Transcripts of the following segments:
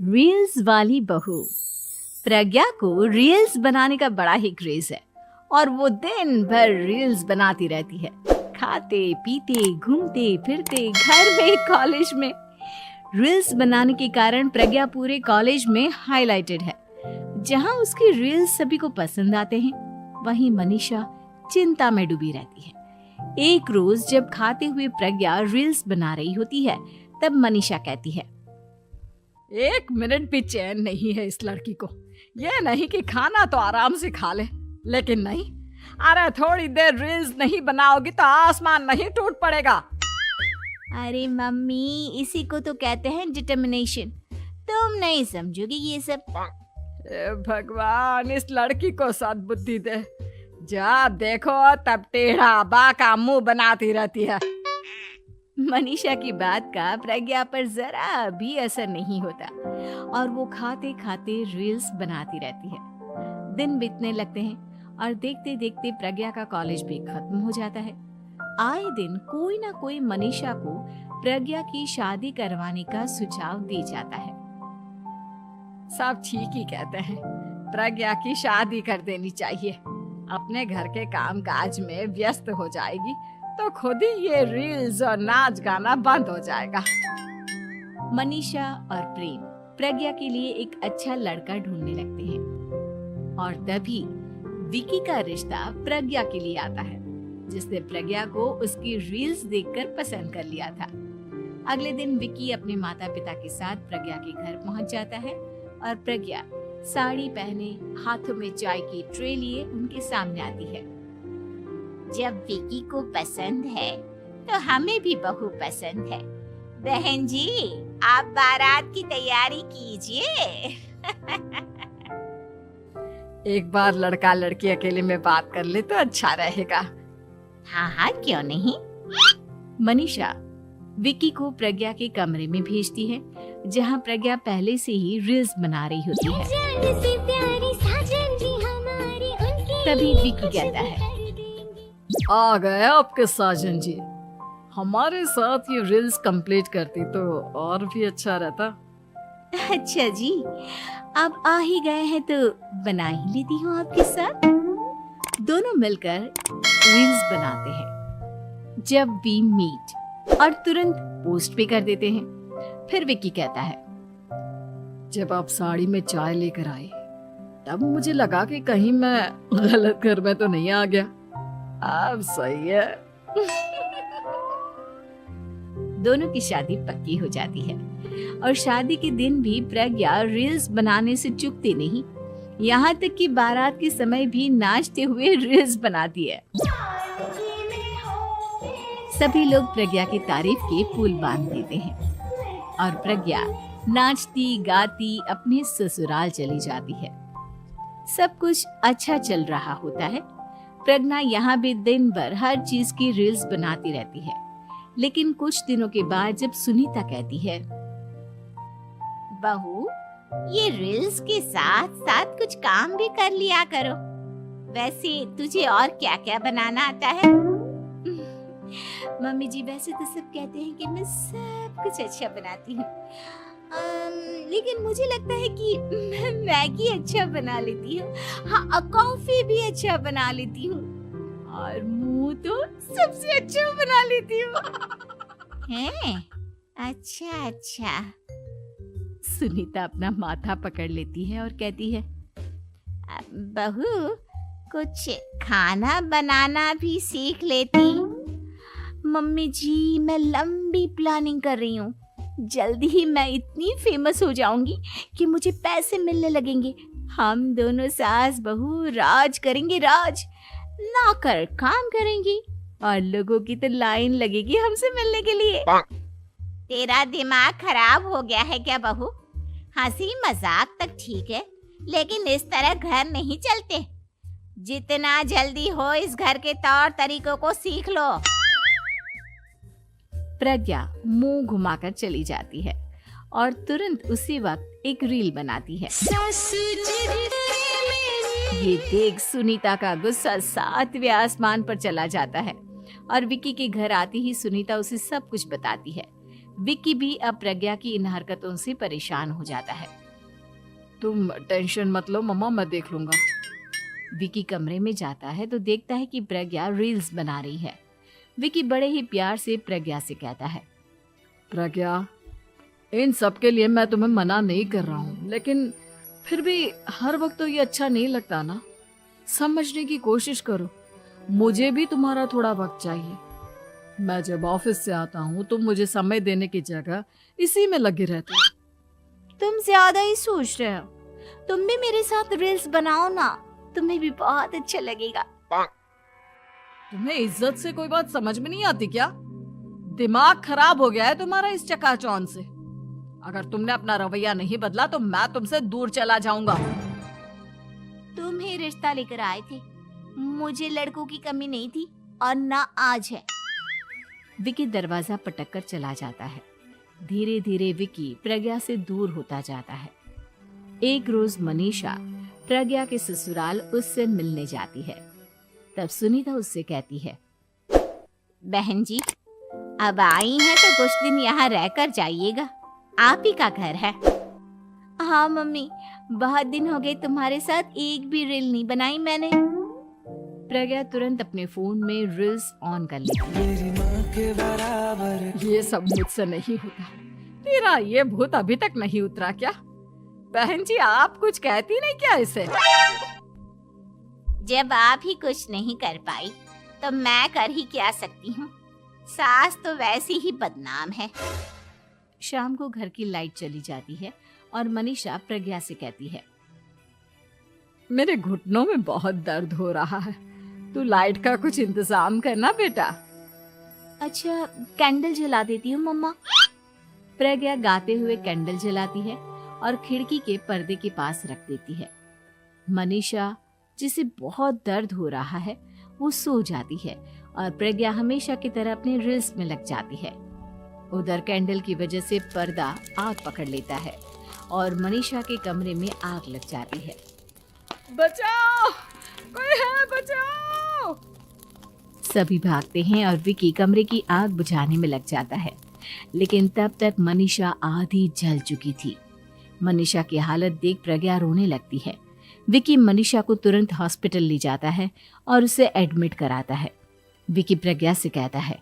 Reels वाली बहू। प्रज्ञा को रील्स बनाने का बड़ा ही क्रेज है और वो दिन भर रील्स बनाती रहती है। खाते पीते घूमते फिरते घर में कॉलेज में रील्स बनाने के कारण प्रज्ञा पूरे कॉलेज में हाईलाइटेड है। जहां उसकी रील्स सभी को पसंद आते हैं, वहीं मनीषा चिंता में डूबी रहती है। एक रोज जब खाते हुए प्रज्ञा रील्स बना रही होती है, तब मनीषा कहती है, एक मिनट भी चैन नहीं है इस लड़की को। ये नहीं कि खाना तो आराम से खा ले, लेकिन नहीं, अरे थोड़ी देर रील्स नहीं बनाओगी तो आसमान नहीं टूट पड़ेगा। अरे मम्मी, इसी को तो कहते हैं डिटर्मिनेशन। तुम नहीं समझोगी ये सब। ए भगवान, इस लड़की को सद्बुद्धि दे। जब देखो तब टेढ़ा बाका मुंह बनाती रहती है। मनीषा की बात का प्रज्ञा पर जरा भी असर नहीं होता और वो खाते खाते रील्स बनाती रहती है। दिन बीतने लगते हैं और देखते देखते प्रज्ञा का कॉलेज भी खत्म हो जाता है। आए दिन कोई ना कोई मनीषा को प्रज्ञा की शादी करवाने का सुझाव दे जाता है। सब ठीक ही कहते हैं, प्रज्ञा की शादी कर देनी चाहिए। अपने घर के काम काज में व्यस्त हो जाएगी तो खुद ही ये रील्स और नाच गाना बंद हो जाएगा। मनीषा और प्रेम प्रज्ञा के लिए एक अच्छा लड़का ढूंढने लगते हैं और तभी विकी का रिश्ता प्रज्ञा के लिए आता है, जिसने प्रज्ञा को उसकी रील्स देखकर पसंद कर लिया था। अगले दिन विकी अपने माता पिता के साथ प्रज्ञा के घर पहुंच जाता है और प्रज्ञा साड़ी पहने हाथों में चाय की ट्रे लिए उनके सामने आती है। जब विकी को पसंद है तो हमें भी बहू पसंद है। बहन जी, आप बारात की तैयारी कीजिए। एक बार लड़का लड़की अकेले में बात कर ले तो अच्छा रहेगा। हाँ हाँ, क्यों नहीं। मनीषा विकी को प्रज्ञा के कमरे में भेजती है, जहां प्रज्ञा पहले से ही रील्स बना रही होती है। तभी विकी कहता है, आ गए आपके साजन जी। हमारे साथ ये रील्स कंप्लीट करती तो और भी अच्छा रहता। अच्छा जी, आप आ ही गए हैं तो बना ही लेती हूँ आपके साथ। दोनों मिलकर रील्स बनाते हैं। जब वी मीट और तुरंत पोस्ट भी कर देते हैं। फिर विकी कहता है, जब आप साड़ी में चाय लेकर आई तब मुझे लगा कि कहीं मैं गलत घर में तो नहीं आ गया। अब सही है। दोनों की शादी पक्की हो जाती है और शादी के दिन भी प्रज्ञा रील्स बनाने से चूकती नहीं। यहाँ तक कि बारात के समय भी नाचते हुए रील्स बनाती है। सभी लोग प्रज्ञा की तारीफ के पुल बांध देते हैं और प्रज्ञा नाचती गाती अपने ससुराल चली जाती है। सब कुछ अच्छा चल रहा होता है। प्रज्ञा यहाँ भी दिन भर हर चीज की रील्स बनाती रहती है। लेकिन कुछ दिनों के बाद जब सुनीता कहती है, बहू, ये रील्स के साथ साथ कुछ काम भी कर लिया करो। वैसे तुझे और क्या क्या बनाना आता है? मम्मी जी, वैसे तो सब कहते हैं कि मैं सब कुछ अच्छा बनाती हूँ, लेकिन मुझे लगता है कि मैं मैगी अच्छा बना लेती हूँ। हाँ, कॉफी भी अच्छा बना लेती हूँ और मुंह तो सबसे अच्छा बना लेती हूँ। हैं? अच्छा अच्छा। सुनीता अपना माथा पकड़ लेती है और कहती है, बहू, कुछ खाना बनाना भी सीख लेती। मम्मी जी, मैं लंबी प्लानिंग कर रही हूँ। जल्दी ही मैं इतनी फेमस हो जाऊंगी कि मुझे पैसे मिलने लगेंगे। हम दोनों सास बहू राज करेंगे, राज ना कर काम करेंगे और लोगों की तो लाइन लगेगी हमसे मिलने के लिए। तेरा दिमाग खराब हो गया है क्या बहू? हंसी मजाक तक ठीक है, लेकिन इस तरह घर नहीं चलते। जितना जल्दी हो इस घर के तौर तरीकों को सीख लो। प्रज्ञा मुंह घुमाकर चली जाती है और तुरंत उसी वक्त एक रील बनाती है। ये देख सुनीता का गुस्सा 7वें आसमान पर चला जाता है और विकी के घर आती ही सुनीता उसे सब कुछ बताती है। विक्की भी अब प्रज्ञा की इन हरकतों से परेशान हो जाता है। तुम टेंशन मत लो मम्मा, मैं देख लूंगा। विक्की कमरे में जाता है तो देखता है कि प्रज्ञा रील्स बना रही है। विक्की बड़े ही प्यार से प्रज्ञा से कहता है, प्रज्ञा, इन सब के लिए मैं तुम्हें मना नहीं कर रहा हूँ, लेकिन फिर भी हर वक्त तो ये अच्छा नहीं लगता ना। समझने की कोशिश करो, मुझे भी तुम्हारा थोड़ा वक्त चाहिए। मैं जब ऑफिस से आता हूँ तो मुझे समय देने की जगह इसी में लगे रहते हो। तुम ज्यादा ही सोच रहे हो। तुम भी मेरे साथ रील्स बनाओ ना, तुम्हें भी बहुत अच्छा लगेगा। तुम्हें इज्जत से कोई बात समझ में नहीं आती क्या? दिमाग खराब हो गया है तुम्हारा इस चकाचौंध से। अगर तुमने अपना रवैया नहीं बदला तो मैं तुमसे दूर चला जाऊंगा। तुम ही रिश्ता लेकर आए थे, मुझे लड़कों की कमी नहीं थी और ना आज है। विक्की दरवाजा पटक कर चला जाता है। धीरे धीरे विक्की प्रज्ञा से दूर होता जाता है। एक रोज मनीषा प्रज्ञा के ससुराल उससे मिलने जाती है। तब सुनीता उससे कहती है, बहन जी, अब आई हैं तो कुछ दिन यहाँ रहकर जाइएगा, आप ही का घर है। हाँ मम्मी, बहुत दिन हो गए तुम्हारे साथ एक भी रील नहीं बनाई मैंने। प्रज्ञा तुरंत अपने फोन में रील्स ऑन कर लेती है। ये सब मुझसे नहीं होता। तेरा ये भूत अभी तक नहीं उतरा क्या? बहन जी, आप कुछ कहती नहीं क्या इसे? जब आप ही कुछ नहीं कर पाई तो मैं कर ही क्या सकती हूँ। सास तो वैसी ही बदनाम है। शाम को घर की लाइट चली जाती है और मनीषा प्रज्ञा से कहती है, मेरे घुटनों में बहुत दर्द हो रहा है, तू लाइट का कुछ इंतजाम करना बेटा। अच्छा, कैंडल जला देती हूँ मम्मा। प्रज्ञा गाते हुए कैंडल जलाती है और खिड़की के पर्दे के पास रख देती है। मनीषा, जिसे बहुत दर्द हो रहा है, वो सो जाती है और प्रज्ञा हमेशा की तरह अपने रील्स में लग जाती है। उधर कैंडल की वजह से पर्दा आग पकड़ लेता है और मनीषा के कमरे में आग लग जाती है। बचाओ, कोई है, बचाओ। सभी भागते हैं और विक्की कमरे की आग बुझाने में लग जाता है, लेकिन तब तक मनीषा आधी जल चुकी थी। मनीषा की हालत देख प्रज्ञा रोने लगती है। विक्की मनीषा को तुरंत हॉस्पिटल ले जाता है और उसे एडमिट कराता है। विक्की प्रज्ञा से कहता है,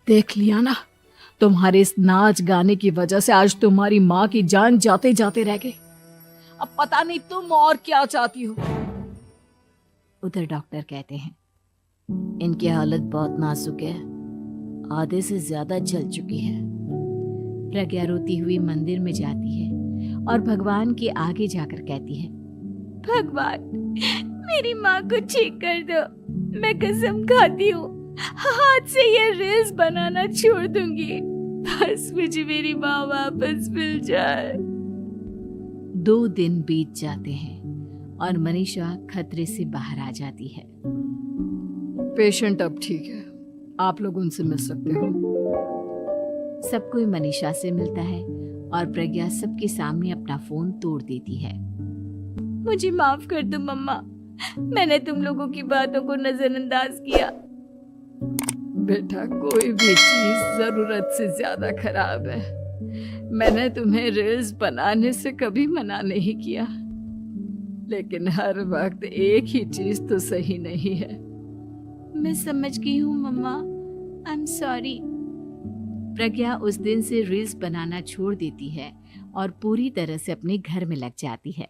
देख लिया ना, तुम्हारे इस नाच गाने की वजह से आज तुम्हारी माँ की जान जाते जाते रह गई। अब पता नहीं तुम और क्या चाहती हो। उधर डॉक्टर कहते हैं, इनकी हालत बहुत नाजुक है, आधे से ज्यादा जल चुकी है। प्रज्ञा रोती हुई मंदिर में जाती है और भगवान के आगे जाकर कहती है, भगवान, मेरी माँ को ठीक कर दो। मैं कसम खाती हूँ हाथ से ये रील्स बनाना छोड़ दूंगी, बस मुझे मेरी माँ वापस मिल जाए। 2 दिन बीत जाते हैं और मनीषा खतरे से बाहर आ जाती है। पेशेंट अब ठीक है, आप लोग उनसे मिल सकते हो। सब कोई मनीषा से मिलता है और प्रज्ञा सबके सामने अपना फोन तोड़ देती है। मुझे माफ कर दो मम्मा, मैंने तुम लोगों की बातों को नजरअंदाज किया। बेटा, कोई भी चीज जरूरत से ज्यादा खराब है। मैंने तुम्हें रील्स बनाने से कभी मना नहीं किया, लेकिन हर वक्त एक ही चीज तो सही नहीं है। मैं समझ गई हूँ मम्मा, आई एम सॉरी। प्रज्ञा उस दिन से रील्स बनाना छोड़ देती है और पूरी तरह से अपने घर में लग जाती है।